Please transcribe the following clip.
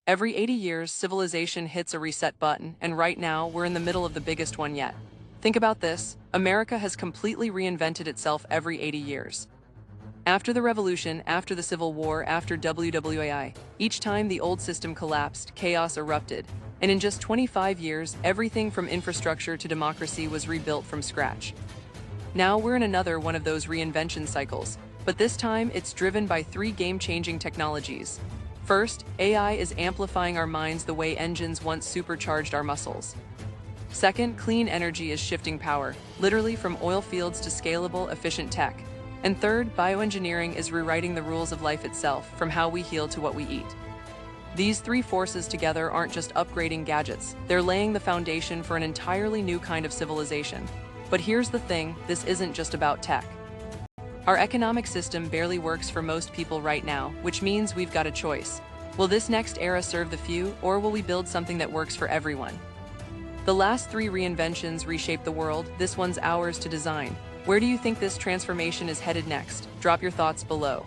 Every 80 years, civilization hits a reset button, and right now, we're in the middle of the biggest one yet. Think about this: America has completely reinvented itself every 80 years. After the Revolution, after the Civil War, after WWAI, each time the old system collapsed, chaos erupted, and in just 25 years, everything from infrastructure to democracy was rebuilt from scratch. Now we're in another one of those reinvention cycles, but this time it's driven by three game-changing technologies. First, AI is amplifying our minds the way engines once supercharged our muscles. Second, clean energy is shifting power, literally from oil fields to scalable, efficient tech. And third, bioengineering is rewriting the rules of life itself, from how we heal to what we eat. These three forces together aren't just upgrading gadgets, they're laying the foundation for an entirely new kind of civilization. But here's the thing: this isn't just about tech. Our economic system barely works for most people right now, which means we've got a choice. Will this next era serve the few, or will we build something that works for everyone? The last three reinventions reshaped the world, this one's ours to design. Where do you think this transformation is headed next? Drop your thoughts below.